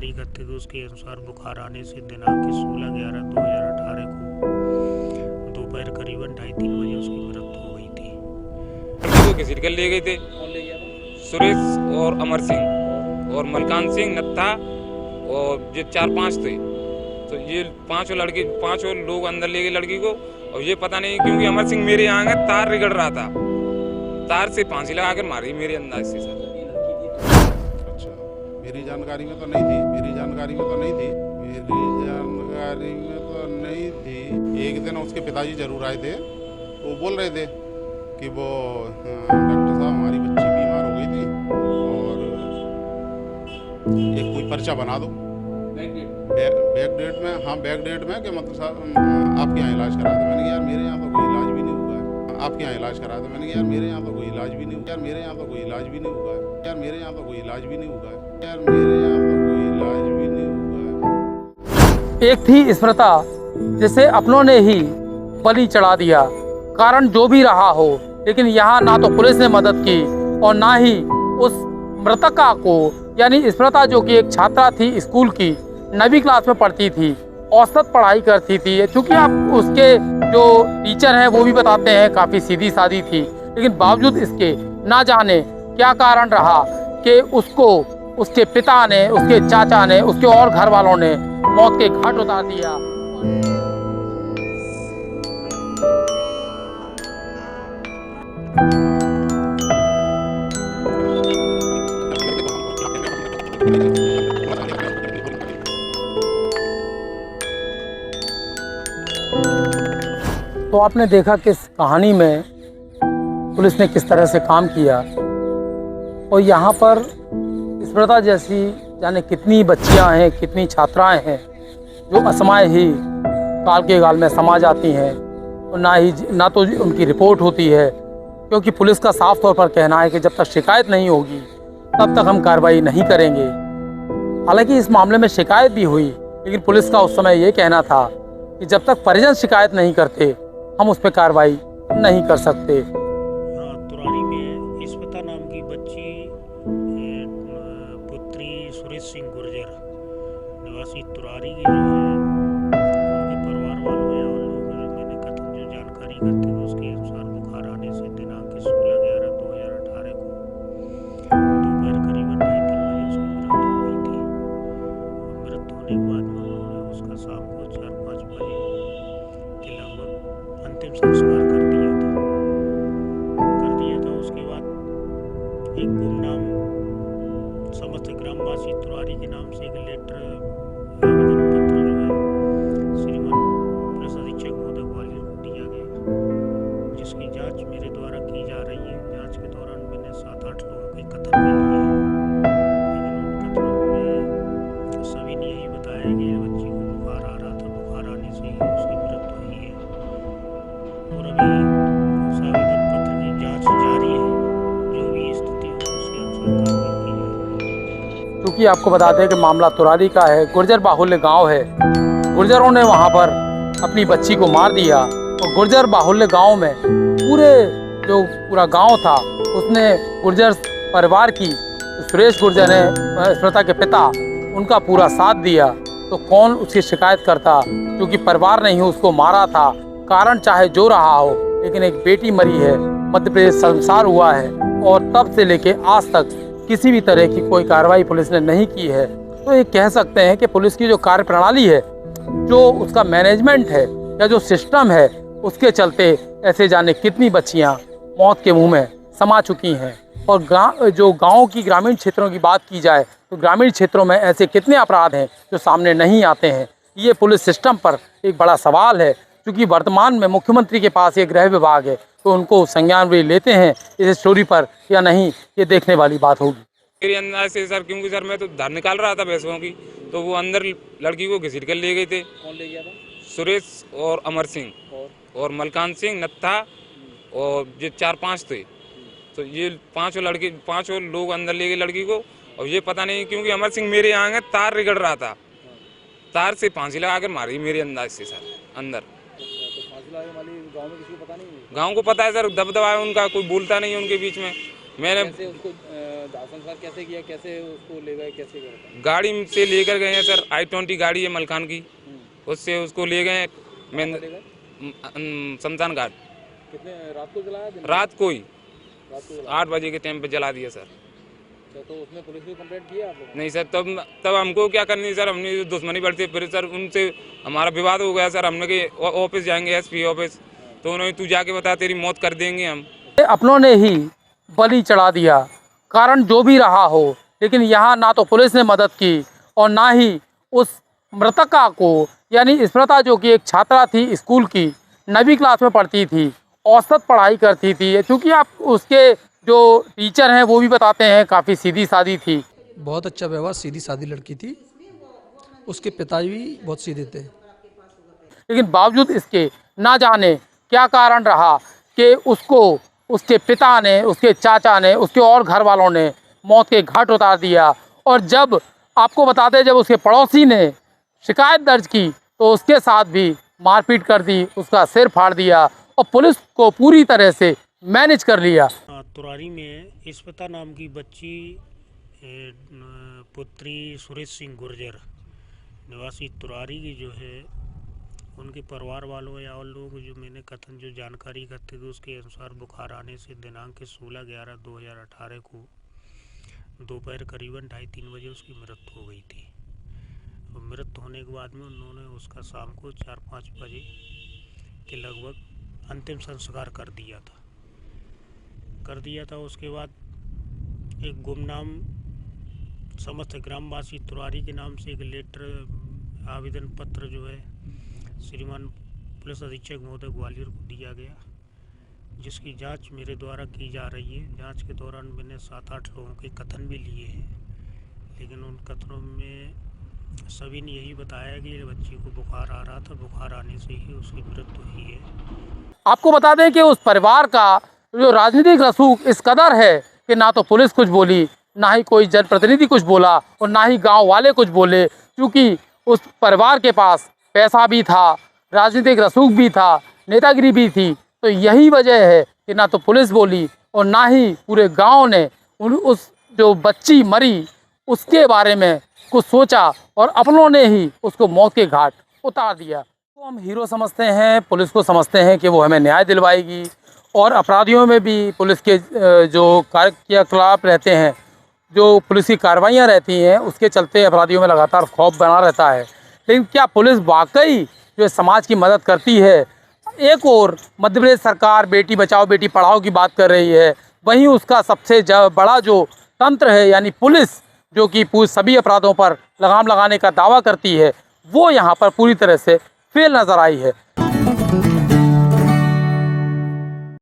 जानकारी करते थे उसके अनुसार बुखार आने से दिनांक 16/11/2018 को दोपहर करीबन 2:30-3 बजे उसकी मृत्यु हो गई थी। वो घसीट कर ले गए थे। कौन ले गया था? सुरेश और अमर सिंह और मलकान सिंह, नत्था और ये 4-5 थे। तो ये पांचों लोग अंदर ले गए लड़की को। और ये पता नहीं क्योंकि अमर सिंह मेरे यहाँ का तार रगड़ रहा था, तार से फांसी लगा कर मारी मेरे अंदाज से सर। अच्छा, मेरी जानकारी में तो नहीं थी, मेरी जानकारी में तो नहीं थी, मेरी जानकारी में तो नहीं थी। एक दिन उसके पिताजी जरूर आए थे, वो बोल रहे थे कि वो डॉक्टर साहब हमारी बच्ची बीमार हो गई थी और एक कोई पर्चा बना दो बैक डेट में। हाँ, बैक डेट में कि मतलब साहब आपके यहाँ इलाज करा दो। मैंने कहा यार मेरे यहाँ तो कोई इलाज भी नहीं हुआ है। आपके यहाँ इलाज करा दो। मैंने कहा यार मेरे यहाँ तो कोई इलाज भी नहीं हुआ। यार मेरे यहाँ तो कोई इलाज भी नहीं हुआ है। यार मेरे यहाँ तो कोई इलाज भी नहीं हुआ है। यार मेरे यहाँ तो कोई इलाज भी नहीं हुआ है। एक थी स्मृता जिसे अपनों ने ही बलि चढ़ा दिया, कारण जो भी रहा हो, लेकिन यहाँ ना तो पुलिस ने मदद की और ना ही उस मृतका को, यानी स्मृता जो कि एक छात्रा थी, स्कूल की 9वीं क्लास में पढ़ती थी, औसत पढ़ाई करती थी। चूँकि आप उसके जो टीचर हैं वो भी बताते हैं काफ़ी सीधी सादी थी, लेकिन बावजूद इसके ना जाने क्या कारण रहा कि उसको उसके पिता ने, उसके चाचा ने, उसके और घर वालों ने मौत के घाट उतार दिया। तो आपने देखा कि इस कहानी में पुलिस ने किस तरह से काम किया, और यहाँ पर स्मृता जैसी जाने कितनी बच्चियाँ हैं, कितनी छात्राएं हैं जो असमय ही काल के गाल में समा जाती हैं, और ना तो उनकी रिपोर्ट होती है, क्योंकि पुलिस का साफ तौर पर कहना है कि जब तक शिकायत नहीं होगी तब तक हम कार्रवाई नहीं करेंगे। हालांकि इस मामले में शिकायत भी हुई, लेकिन पुलिस का उस समय ये कहना था कि जब तक परिजन शिकायत नहीं करते हम उस पर कार्रवाई नहीं कर सकते। तुरारी में स्मृता नाम की बच्ची पुत्री सुरेश सिंह गुर्जर निवासी तुरारी की जो है, उनके परिवार वालों या उन लोगों ने मैंने कथन जो जानकारी करते थे उसके अनुसार बुखार आने से दिनांक 16/11/2018 को दोपहर करीबन 2:30-3 बजे उसकी मृत्यु हुई थी। मृत्यु होने के बाद में उन्होंने उसका शाम को 4-5 बजे के लगभग अंतिम संस्कार कर दिया था। उसके बाद एक गुमनाम समस्त ग्रामवासी तुरारी के नाम से एक लेटर, आवेदन पत्र जो है श्रीमान पुलिस अधीक्षक महोदय ग्वालियर को दिया गया, जिसकी जांच मेरे द्वारा की जा रही है। जांच के दौरान मैंने 7-8 लोगों के कथन भी लिए हैं, लेकिन उन कथनों में सभी ने यही बताया कि बच्ची को बुखार आ रहा था, बुखार आने से ही उसकी मृत्यु हुई है। और अभी उस आवेदन पत्र की जांच जारी है, जो भी स्थिति हो उसके अनुसार कार्रवाई की जाएगी। क्योंकि आपको बता दें कि मामला तुरारी का है, गुर्जर बाहुल्य गांव है। गुर्जरों ने वहां पर अपनी बच्ची को मार दिया, और गुर्जर बाहुल्य गांव में पूरा गांव था उसने गुर्जर परिवार की, सुरेश गुर्जर ने, स्मृता के पिता, उनका पूरा साथ दिया। तो कौन उसकी शिकायत करता, क्योंकि परिवार ने ही उसको मारा था। कारण चाहे जो रहा हो, लेकिन एक बेटी मरी है, मध्य प्रदेश शर्मसार हुआ है, और तब से लेके आज तक किसी भी तरह की कोई कार्रवाई पुलिस ने नहीं की है। तो ये कह सकते हैं कि पुलिस की जो कार्य प्रणाली है, जो उसका मैनेजमेंट है या जो सिस्टम है, उसके चलते ऐसे जाने कितनी बच्चियां मौत के मुंह में समा चुकी हैं। और जो गाँव की ग्रामीण क्षेत्रों की बात की जाए तो ग्रामीण क्षेत्रों में ऐसे कितने अपराध हैं जो सामने नहीं आते हैं। ये पुलिस सिस्टम पर एक बड़ा सवाल है, क्योंकि वर्तमान में मुख्यमंत्री के पास एक गृह विभाग है, तो उनको संज्ञान भी लेते हैं इस स्टोरी पर या नहीं, ये देखने वाली बात होगी। मेरे अंदाज से सर, क्योंकि सर मैं तो धार निकाल रहा था भैंसों की, तो वो अंदर लड़की को घसीट कर ले गए थे। कौन ले गया था? सुरेश और अमर सिंह और मलकान सिंह, नत्था और ये 4-5 थे। तो ये पांचों लोग अंदर ले गए लड़की को। और ये पता नहीं क्योंकि अमर सिंह मेरे यहाँ का तार रगड़ रहा था, तार से फांसी लगा कर मारी मेरे अंदाज से सर अंदर। तो फांसी लगाने वाली गांव में किसी को पता नहीं है? गांव को पता है सर, दबदबा है उनका, कोई बोलता नहीं है उनके बीच में। मैंने कैसे उसको दाह संस्कार कैसे किया, कैसे उसको ले गए, कैसे करता? गाड़ी से लेकर गए हैं सर, I-20 गाड़ी है मलकान की, उससे उसको ले गए मैं ले गए? शमशान घाट। कितने रात को जलाया दिन में? रात को ही रात को 8 बजे के टाइम पे जला दिया सर। तो उसमें पुलिस में कंप्लेंट किया आप लोगों ने? नहीं सर, तब हमको क्या करनी सर, हमने दुश्मनी बढ़ती, फिर सर उनसे हमारा विवाद हो गया सर। हमने कि ऑफिस जाएंगे, SP ऑफिस, तो उन्होंने तू जाके बता तेरी मौत कर देंगे हम। अपनों ने ही बलि चढ़ा दिया, कारण जो भी रहा हो, लेकिन यहाँ ना तो पुलिस ने मदद की और ना ही उस मृतका को, यानी स्मृता जो कि एक छात्रा थी स्कूल की, 9वीं क्लास में पढ़ती थी, औसत पढ़ाई करती थी, क्योंकि आप उसके जो टीचर हैं वो भी बताते हैं काफ़ी सीधी सादी थी। बहुत अच्छा व्यवहार, सीधी सादी लड़की थी, उसके पिताजी भी बहुत सीधे थे। लेकिन बावजूद इसके ना जाने क्या कारण रहा कि उसको उसके पिता ने, उसके चाचा ने, उसके और घर वालों ने मौत के घाट उतार दिया। और जब आपको बताते हैं, जब उसके पड़ोसी ने शिकायत दर्ज की तो उसके साथ भी मारपीट कर दी, उसका सिर फाड़ दिया और पुलिस को पूरी तरह से मैनेज कर लिया। तुरारी में स्मिता नाम की बच्ची पुत्री सुरेश सिंह गुर्जर निवासी तुरारी की जो है, उनके परिवार वालों या और लोग जो मैंने कथन जो जानकारी करते थे उसके अनुसार बुखार आने से दिनांक 16/11/2018 को दोपहर करीबन 2:30-3 बजे उसकी मृत्यु हो गई थी। और मृत्यु होने के बाद में उन्होंने उसका शाम को 4-5 बजे के लगभग अंतिम संस्कार कर दिया था। उसके बाद एक गुमनाम समस्त ग्रामवासी तुरारी के नाम से एक लेटर आवेदन पत्र जो है श्रीमान पुलिस अधीक्षक महोदय ग्वालियर को दिया गया, जिसकी जांच मेरे द्वारा की जा रही है। जांच के दौरान मैंने 7-8 लोगों के कथन भी लिए हैं, लेकिन उन कथनों में सभी ने यही बताया कि बच्ची को बुखार आ रहा था, बुखार आने से ही उसकी मृत्यु हुई है। आपको बता दें कि उस परिवार का जो राजनीतिक रसूख इस कदर है कि ना तो पुलिस कुछ बोली, ना ही कोई जनप्रतिनिधि कुछ बोला और ना ही गांव वाले कुछ बोले, क्योंकि उस परिवार के पास पैसा भी था, राजनीतिक रसूख भी था, नेतागिरी भी थी। तो यही वजह है कि ना तो पुलिस बोली और ना ही पूरे गांव ने उस जो बच्ची मरी उसके बारे में कुछ सोचा और अपनों ने ही उसको मौत के घाट उतार दिया। तो हम हीरो समझते हैं, पुलिस को समझते हैं कि वो हमें न्याय दिलवाएगी, और अपराधियों में भी पुलिस के जो कार्यकलाप रहते हैं, जो पुलिस की कार्रवाइयाँ रहती हैं, उसके चलते अपराधियों में लगातार खौफ बना रहता है। लेकिन क्या पुलिस वाकई जो समाज की मदद करती है? एक और मध्य प्रदेश सरकार बेटी बचाओ बेटी पढ़ाओ की बात कर रही है, वहीं उसका सबसे बड़ा जो तंत्र है यानी पुलिस, जो कि सभी अपराधों पर लगाम लगाने का दावा करती है, वो यहाँ पर पूरी तरह से फेल नज़र आई है।